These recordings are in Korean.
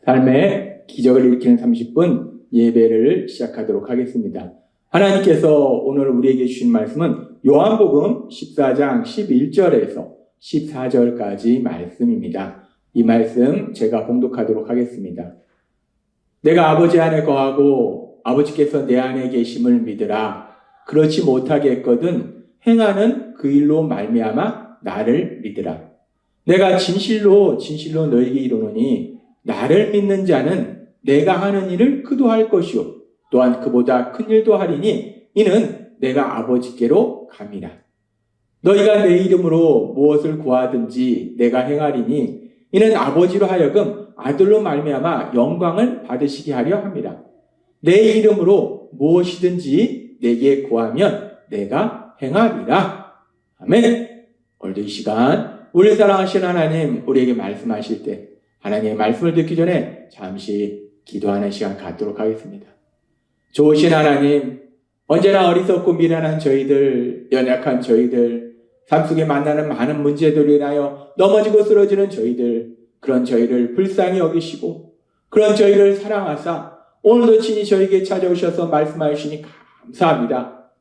삶의 기적을 일으키는 30분 예배를 시작하도록 하겠습니다. 하나님께서 오늘 우리에게 주신 말씀은 요한복음 14장 11절에서 14절까지 말씀입니다. 이 말씀 제가 봉독하도록 하겠습니다. 내가 아버지 안에 거하고 아버지께서 내 안에 계심을 믿으라. 그렇지 못하겠거든 행하는 그 일로 말미암아 나를 믿으라. 내가 진실로 너에게 이르노니 나를 믿는 자는 내가 하는 일을 그도 할 것이요 또한 그보다 큰 일도 하리니 이는 내가 아버지께로 감이라. 너희가 내 이름으로 무엇을 구하든지 내가 행하리니 이는 아버지로 하여금 아들로 말미암아 영광을 받으시게 하려 함이라. 내 이름으로 무엇이든지 내게 구하면 내가 행하리라. 아멘. 오늘도 이 시간 우리 사랑하신 하나님 우리에게 말씀하실 때 하나님의 말씀을 듣기 전에 잠시 기도하는 시간 갖도록 하겠습니다. 좋으신 하나님, 언제나 어리석고 미련한 저희들, 연약한 저희들, 삶 속에 만나는 많은 문제들로 인하여 넘어지고 쓰러지는 저희들, 그런 저희를 불쌍히 여기시고 그런 저희를 사랑하사 오늘도 친히 저에게 찾아오셔서 말씀하시니 감사합니다.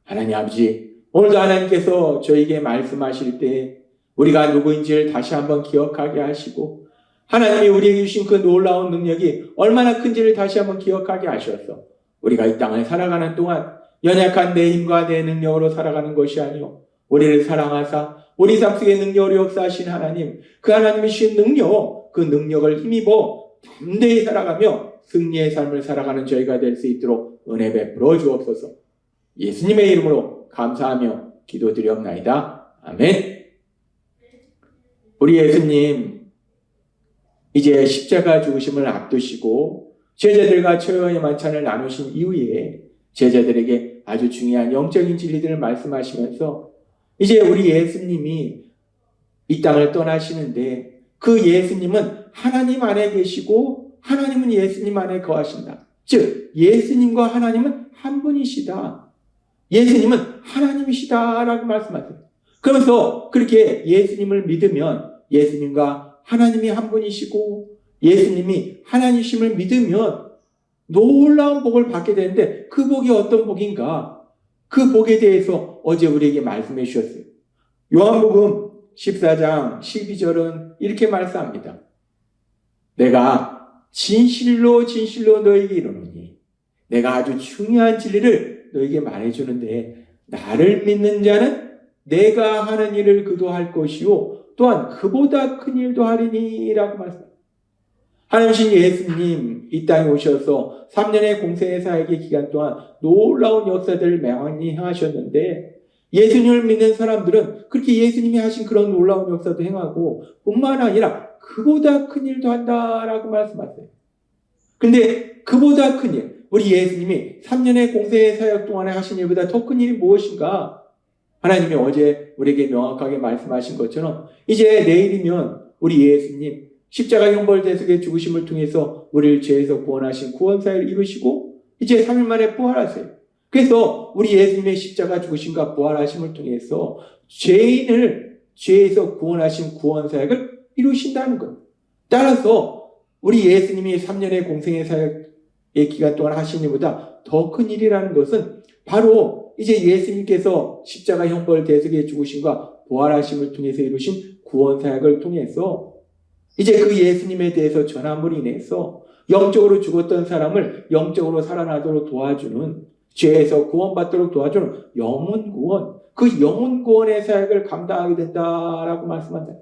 하나님 아버지, 오늘도 하나님께서 저에게 말씀하실 때 우리가 누구인지를 다시 한번 기억하게 하시고 하나님이 우리에게 주신 그 놀라운 능력이 얼마나 큰지를 다시 한번 기억하게 하셔서 우리가 이 땅을 살아가는 동안 연약한 내 힘과 내 능력으로 살아가는 것이 아니요 우리를 사랑하사 우리 삶 속에 능력으로 역사하신 하나님, 그 하나님이 주신 능력, 그 능력을 힘입어 담대히 살아가며 승리의 삶을 살아가는 저희가 될 수 있도록 은혜 베풀어 주옵소서. 예수님의 이름으로 감사하며 기도드리옵나이다. 아멘. 우리 예수님 이제 십자가 죽으심을 앞두시고 제자들과 최후의 만찬을 나누신 이후에 제자들에게 아주 중요한 영적인 진리들을 말씀하시면서 이제 우리 예수님이 이 땅을 떠나시는데 그 예수님은 하나님 안에 계시고 하나님은 예수님 안에 거하신다. 즉 예수님과 하나님은 한 분이시다. 예수님은 하나님이시다라고 말씀하세요. 그러면서 그렇게 예수님을 믿으면 예수님과 하나님이 한 분이시고 예수님이 하나님이심을 믿으면 놀라운 복을 받게 되는데 그 복이 어떤 복인가? 그 복에 대해서 어제 우리에게 말씀해 주셨어요. 요한복음 14장 12절은 이렇게 말씀합니다. 내가 진실로 너에게 이르노니 내가 아주 중요한 진리를 너에게 말해주는데 나를 믿는 자는 내가 하는 일을 그도 할 것이요 또한 그보다 큰 일도 하리니 라고 말씀합니다. 하나님신 예수님 이 땅에 오셔서 3년의 공생의 사역의 기간 동안 놀라운 역사들을 많이 행하셨는데 예수님을 믿는 사람들은 그렇게 예수님이 하신 그런 놀라운 역사도 행하고 뿐만 아니라 그보다 큰 일도 한다라고 말씀하세요. 근데 그보다 큰 일, 우리 예수님이 3년의 공생의 사역 동안에 하신 일보다 더 큰 일이 무엇인가? 하나님이 어제 우리에게 명확하게 말씀하신 것처럼 이제 내일이면 우리 예수님 십자가 형벌 대속의 죽으심을 통해서 우리를 죄에서 구원하신 구원사역을 이루시고 이제 3일 만에 부활하세요. 그래서 우리 예수님의 십자가 죽으심과 부활하심을 통해서 죄인을 죄에서 구원하신 구원사역을 이루신다는 것. 따라서 우리 예수님이 3년의 공생의 사역의 기간 동안 하신 일보다 더 큰 일이라는 것은 바로 이제 예수님께서 십자가 형벌 대속의 죽으심과 부활하심을 통해서 이루신 구원사역을 통해서 이제 그 예수님에 대해서 전함으로 인해서 영적으로 죽었던 사람을 영적으로 살아나도록 도와주는 죄에서 구원받도록 도와주는 영혼 구원, 그 영혼 구원의 사역을 감당하게 된다라고 말씀한다.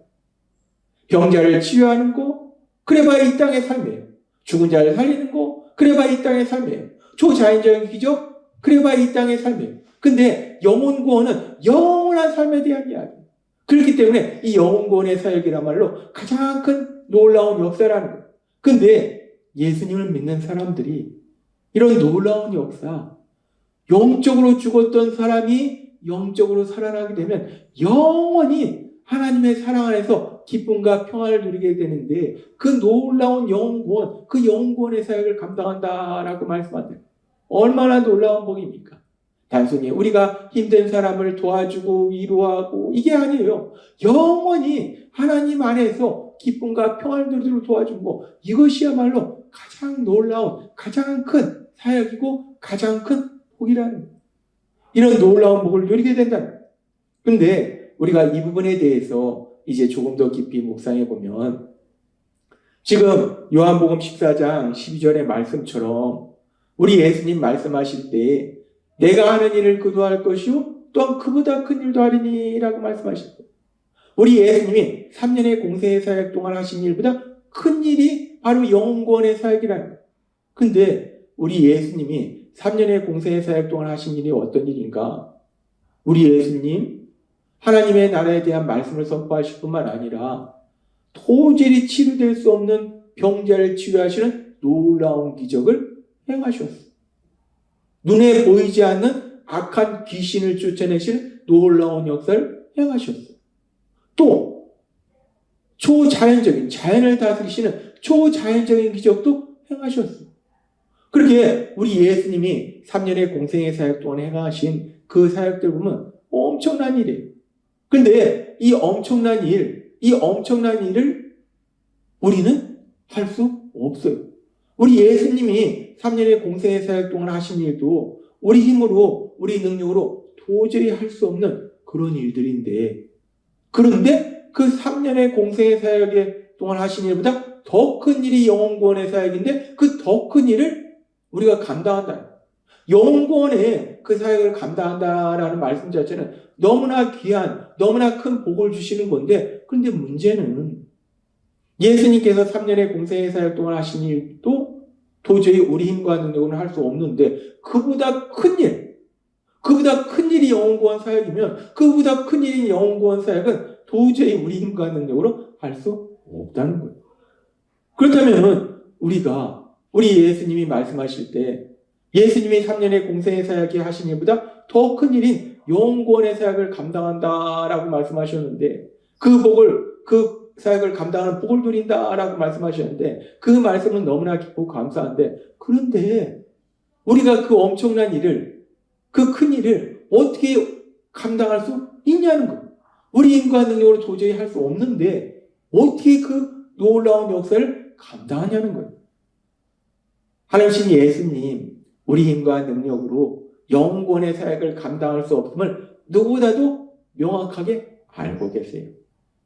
병자를 치유하는 거, 그래봐야 이 땅의 삶이에요. 죽은 자를 살리는 거, 그래봐야 이 땅의 삶이에요. 초자연적인 기적, 그래봐야 이 땅의 삶이에요. 근데 영혼 구원은 영원한 삶에 대한 이야기예요. 그렇기 때문에 이 영혼 구원의 사역이란 말로 가장 큰 놀라운 역사라는 거예요. 근데 예수님을 믿는 사람들이 이런 놀라운 역사, 영적으로 죽었던 사람이 영적으로 살아나게 되면 영원히 하나님의 사랑 안에서 기쁨과 평안을 누리게 되는데 그 놀라운 영혼 구원, 그 영혼 구원의 사역을 감당한다라고 말씀한대요. 얼마나 놀라운 복입니까? 단순히 우리가 힘든 사람을 도와주고 위로하고 이게 아니에요. 영원히 하나님 안에서 기쁨과 평안을 누리도록 도와주고 이것이야말로 가장 놀라운 가장 큰 사역이고 가장 큰 복이라는 거예요. 이런 놀라운 복을 누리게 된다. 근데 우리가 이 부분에 대해서 이제 조금 더 깊이 묵상해 보면 지금 요한복음 14장 12절의 말씀처럼 우리 예수님 말씀하실 때 내가 하는 일을 그도 할 것이요 또한 그보다 큰 일도 하리니 라고 말씀하셨어요. 우리 예수님이 3년의 공생의 사역 동안 하신 일보다 큰 일이 바로 영원구원의 사역이라는 거예요. 근데 우리 예수님이 3년의 공생의 사역 동안 하신 일이 어떤 일인가? 우리 예수님 하나님의 나라에 대한 말씀을 선포하실 뿐만 아니라 도저히 치료될 수 없는 병자를 치유하시는 놀라운 기적을 행하셨어요. 눈에 보이지 않는 악한 귀신을 쫓아내실 놀라운 역사를 행하셨어요. 또 초자연적인 자연을 다스리시는 초자연적인 기적도 행하셨어요. 그렇게 우리 예수님이 3년의 공생의 사역 동안 행하신 그 사역들 보면 엄청난 일이에요. 근데 이 엄청난 일을 우리는 할 수 없어요. 우리 예수님이 3년의 공생의 사역 동안 하신 일도 우리 힘으로, 우리 능력으로 도저히 할 수 없는 그런 일들인데, 그런데 그 3년의 공생의 사역 동안 하신 일보다 더 큰 일이 영혼구원의 사역인데 그 더 큰 일을 우리가 감당한다. 영혼구원의 그 사역을 감당한다라는 말씀 자체는 너무나 귀한, 너무나 큰 복을 주시는 건데, 그런데 문제는 예수님께서 3년의 공생의 사역 동안 하신 일도 도저히 우리 힘과 능력으로는 할 수 없는데 그보다 큰 일이 영혼구원 사역이면 그보다 큰 일인 영혼구원 사역은 도저히 우리 힘과 능력으로 할 수 없다는 거예요. 그렇다면 우리 예수님이 말씀하실 때 예수님이 3년의 공생의 사역이 하신 일보다 더 큰 일인 영혼구원의 사역을 감당한다라고 말씀하셨는데 그 사역을 감당하는 복을 누린다라고 말씀하셨는데 그 말씀은 너무나 기쁘고 감사한데, 그런데 우리가 그 엄청난 일을, 그 큰 일을 어떻게 감당할 수 있냐는 거예요. 우리 힘과 능력으로 도저히 할 수 없는데 어떻게 그 놀라운 역사를 감당하냐는 거예요. 하나님 예수님, 우리 힘과 능력으로 영혼의 사역을 감당할 수 없음을 누구보다도 명확하게 알고 계세요.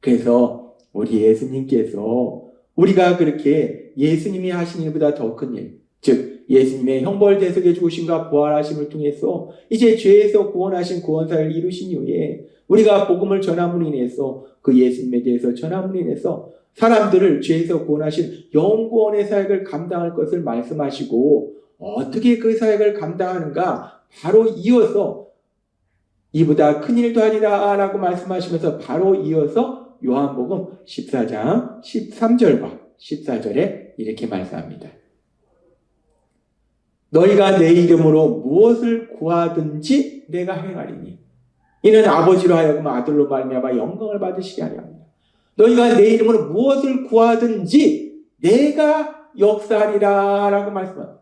그래서 우리 예수님께서 우리가 그렇게 예수님이 하신 일보다 더 큰 일, 즉 예수님의 형벌 대속의 죽으심과 부활하심을 통해서 이제 죄에서 구원하신 구원사를 이루신 이후에 우리가 복음을 전함으로 인해서 그 예수님에 대해서 전함으로 인해서 사람들을 죄에서 구원하신 영구원의 사역을 감당할 것을 말씀하시고, 어떻게 그 사역을 감당하는가? 바로 이어서 이보다 큰 일도 아니라 라고 말씀하시면서 바로 이어서 요한복음 14장 13절과 14절에 이렇게 말씀합니다. 너희가 내 이름으로 무엇을 구하든지 내가 행하리니 이는 아버지로 하여금 아들로 말미암아 영광을 받으시게 하려 합니다. 너희가 내 이름으로 무엇을 구하든지 내가 역사하리라 라고 말씀합니다.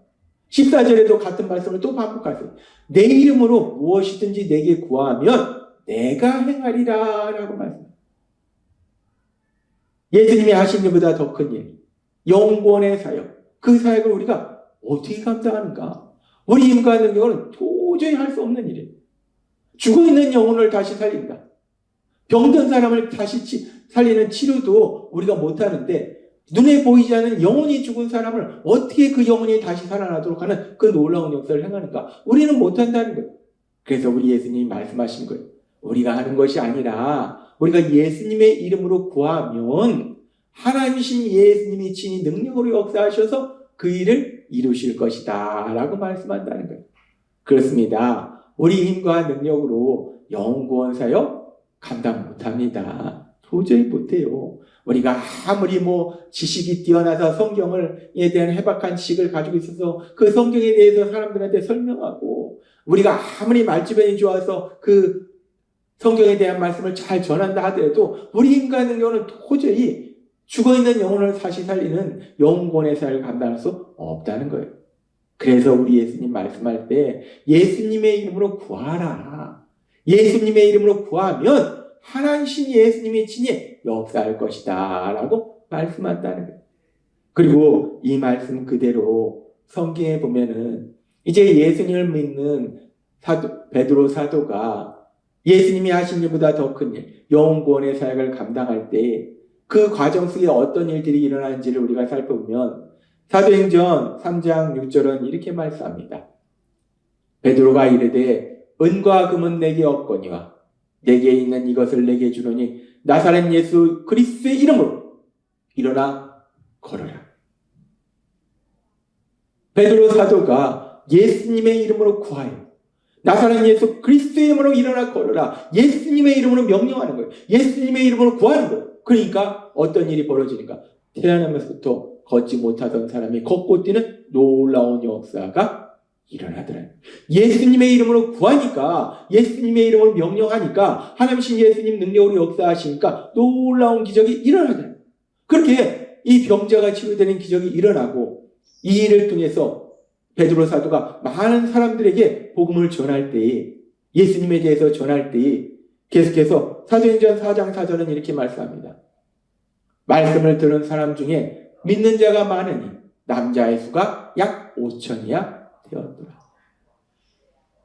14절에도 같은 말씀을 또 반복하세요. 내 이름으로 무엇이든지 내게 구하면 내가 행하리라 라고 말씀합니다. 예수님이 하신 일보다 더 큰 일, 영구원의 사역, 그 사역을 우리가 어떻게 감당하는가? 우리 힘과 능력은 도저히 할 수 없는 일이에요. 죽어있는 영혼을 다시 살린다. 병든 사람을 다시 살리는 치료도 우리가 못하는데 눈에 보이지 않는 영혼이 죽은 사람을 어떻게 그 영혼이 다시 살아나도록 하는 그 놀라운 역사를 행하는가? 우리는 못한다는 거예요. 그래서 우리 예수님이 말씀하신 거예요. 우리가 하는 것이 아니라 우리가 예수님의 이름으로 구하면 하나님이신 예수님이 친히 능력으로 역사하셔서 그 일을 이루실 것이다 라고 말씀한다는 거예요. 그렇습니다. 우리 힘과 능력으로 영구원 사역 감당 못합니다. 도저히 못해요. 우리가 아무리 지식이 뛰어나서 성경에 대한 해박한 지식을 가지고 있어서 그 성경에 대해서 사람들한테 설명하고, 우리가 아무리 말주변이 좋아서 그 성경에 대한 말씀을 잘 전한다 하더라도 우리 힘과 능력은 도저히 죽어있는 영혼을 다시 살리는 영구원의 사역을 감당할 수 없다는 거예요. 그래서 우리 예수님 말씀할 때 예수님의 이름으로 구하라. 예수님의 이름으로 구하면 하나님 예수님이 친히 역사할 것이다 라고 말씀한다는 거예요. 그리고 이 말씀 그대로 성경에 보면은 이제 예수님을 믿는 베드로 사도가 예수님이 하신 일보다 더 큰 일, 영혼 구원의 사역을 감당할 때 그 과정 속에 어떤 일들이 일어나는지를 우리가 살펴보면 사도행전 3장 6절은 이렇게 말씀합니다. 베드로가 이르되 은과 금은 내게 없거니와 내게 있는 이것을 내게 주노니 나사렛 예수 그리스도의 이름으로 일어나 걸어라. 베드로 사도가 예수님의 이름으로 구하여 나사렛 예수 그리스도의 이름으로 일어나 걸어라. 예수님의 이름으로 명령하는 거예요. 예수님의 이름으로 구하는 거예요. 그러니까 어떤 일이 벌어지니까 태어나면서부터 걷지 못하던 사람이 걷고 뛰는 놀라운 역사가 일어나더라. 예수님의 이름으로 구하니까, 예수님의 이름으로 명령하니까, 하나님신 예수님 능력으로 역사하시니까 놀라운 기적이 일어나더라. 그렇게 이 병자가 치유되는 기적이 일어나고, 이 일을 통해서 베드로 사도가 많은 사람들에게 복음을 전할 때에, 예수님에 대해서 전할 때에 계속해서 사도행전 4장 4절은 이렇게 말씀합니다. 말씀을 들은 사람 중에 믿는 자가 많으니 남자의 수가 약 5천이야 되었더라.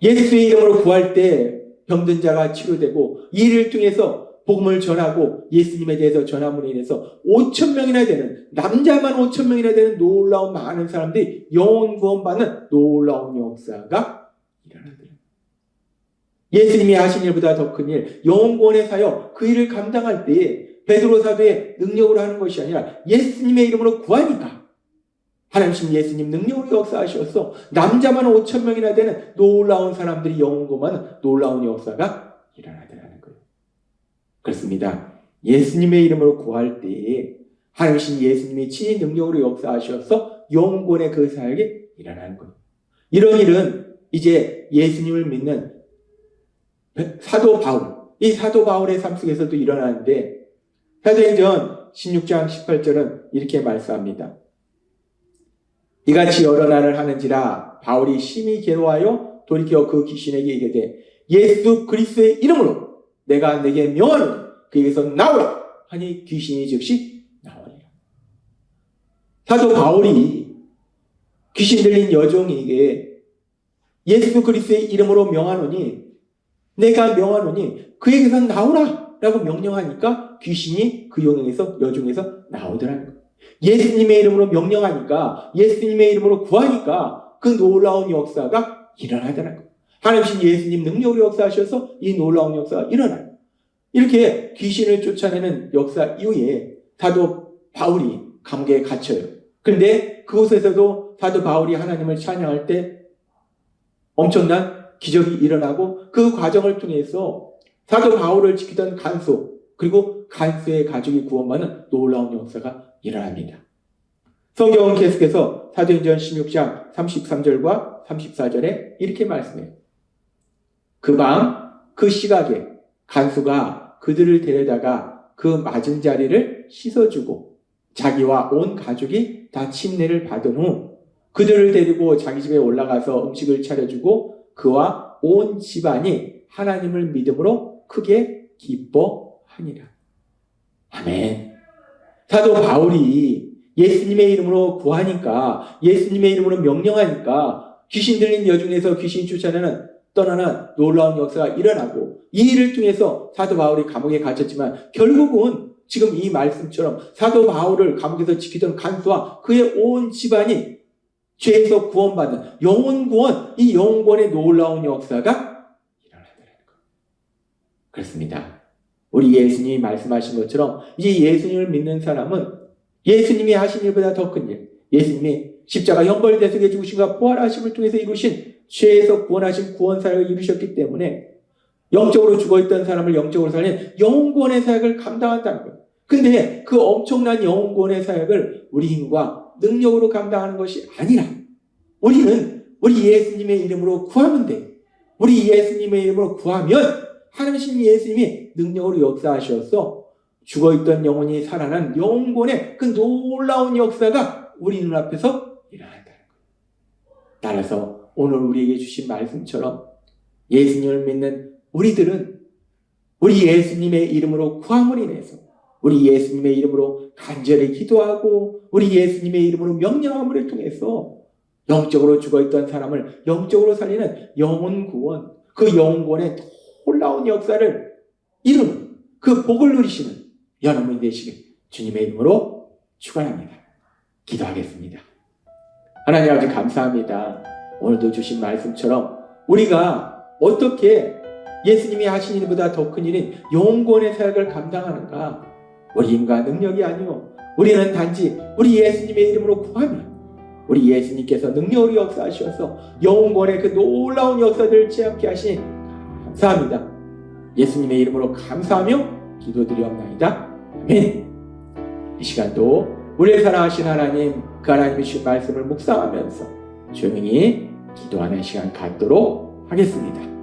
예수의 이름으로 구할 때 병든 자가 치료되고 이 일을 통해서 복음을 전하고 예수님에 대해서 전함으로 인해서 5천 명이나 되는, 남자만 5천 명이나 되는 놀라운 많은 사람들이 영혼 구원받는 놀라운 역사가 일어나더라. 예수님이 하신 일보다 더 큰 일, 영혼 구원의 사역, 그 일을 감당할 때에 베드로 사도의 능력으로 하는 것이 아니라 예수님의 이름으로 구하니까 하나님 예수님 능력으로 역사하셔서 남자만 5천 명이나 되는 놀라운 사람들이 영혼 구원하는 놀라운 역사가 일어나더라는 거예요. 그렇습니다. 예수님의 이름으로 구할 때에 하나님 예수님이 친히 능력으로 역사하셔서 영혼 구원의 그 사역이 일어나는 거예요. 이런 일은 이제 예수님을 믿는 사도 바울, 이 사도 바울의 삶 속에서도 일어나는데 사도행전 16장 18절은 이렇게 말씀합니다. 이같이 여러 날을 하는지라 바울이 심히 괴로워하여 돌이켜 그 귀신에게 이르되 예수 그리스도의 이름으로 내가 내게 명하노니 그에게서 나오라 하니 귀신이 즉시 나오니라. 사도 바울이 귀신 들린 여종에게 예수 그리스도의 이름으로 명하노니 내가 명하노니 그에게서 나오라 라고 명령하니까 귀신이 그 여종에서 나오더라는 거예요. 예수님의 이름으로 명령하니까, 예수님의 이름으로 구하니까 그 놀라운 역사가 일어나더라는 거예요. 하나님 예수님 능력으로 역사하셔서 이 놀라운 역사가 일어나요. 이렇게 귀신을 쫓아내는 역사 이후에 사도 바울이 감옥에 갇혀요. 그런데 그곳에서도 사도 바울이 하나님을 찬양할 때 엄청난 기적이 일어나고 그 과정을 통해서 사도 바울을 지키던 간수, 그리고 간수의 가족이 구원받는 놀라운 역사가 일어납니다. 성경은 계속해서 사도행전 16장 33절과 34절에 이렇게 말씀해요. 그 밤, 그 시각에 간수가 그들을 데려다가 그 맞은 자리를 씻어주고 자기와 온 가족이 다 침례를 받은 후 그들을 데리고 자기 집에 올라가서 음식을 차려주고 그와 온 집안이 하나님을 믿음으로 크게 기뻐하니라. 아멘. 사도 바울이 예수님의 이름으로 구하니까, 예수님의 이름으로 명령하니까 귀신 들린 여중에서 귀신 쫓아내는 떠나는 놀라운 역사가 일어나고 이 일을 통해서 사도 바울이 감옥에 갇혔지만 결국은 지금 이 말씀처럼 사도 바울을 감옥에서 지키던 간수와 그의 온 집안이 죄에서 구원받는 영혼 구원, 이 영혼 구원의 놀라운 역사가 일어나더라는 것. 그렇습니다. 우리 예수님이 말씀하신 것처럼 이 예수님을 믿는 사람은 예수님이 하신 일보다 더 큰 일, 예수님이 십자가 형벌 대속의 죽으심과 부활하심을 통해서 이루신 죄에서 구원하신 구원 사역을 이루셨기 때문에 영적으로 죽어있던 사람을 영적으로 살린 영혼 구원의 사역을 감당한다는 거예요. 근데 그 엄청난 영혼 구원의 사역을 우리 힘과 능력으로 감당하는 것이 아니라 우리는 우리 예수님의 이름으로 구하면 돼. 우리 예수님의 이름으로 구하면 하나님 예수님이 능력으로 역사하셔서 죽어있던 영혼이 살아난 영혼 구원의 그 놀라운 역사가 우리 눈앞에서 일어난다는 거예요. 따라서 오늘 우리에게 주신 말씀처럼 예수님을 믿는 우리들은 우리 예수님의 이름으로 구함을 인해서 우리 예수님의 이름으로 간절히 기도하고 우리 예수님의 이름으로 명령함을 통해서 영적으로 죽어있던 사람을 영적으로 살리는 영혼 구원, 그 영혼 구원의 놀라운 역사를 이루는 그 복을 누리시는 여러분이 되시길 주님의 이름으로 축원합니다. 기도하겠습니다. 하나님 아버지 감사합니다. 오늘도 주신 말씀처럼 우리가 어떻게 예수님이 하신 일보다 더 큰 일인 영혼 구원의 사역을 감당하는가? 우리 힘과 능력이 아니오. 우리는 단지 우리 예수님의 이름으로 구하면 우리 예수님께서 능력으로 역사하셔서 영혼 구원의 그 놀라운 역사들을 체험케 하시니 감사합니다. 예수님의 이름으로 감사하며 기도드리옵나이다. 아멘. 이 시간도 우리를 사랑하신 하나님, 그 하나님이 주신 말씀을 묵상하면서 조용히 기도하는 시간 갖도록 하겠습니다.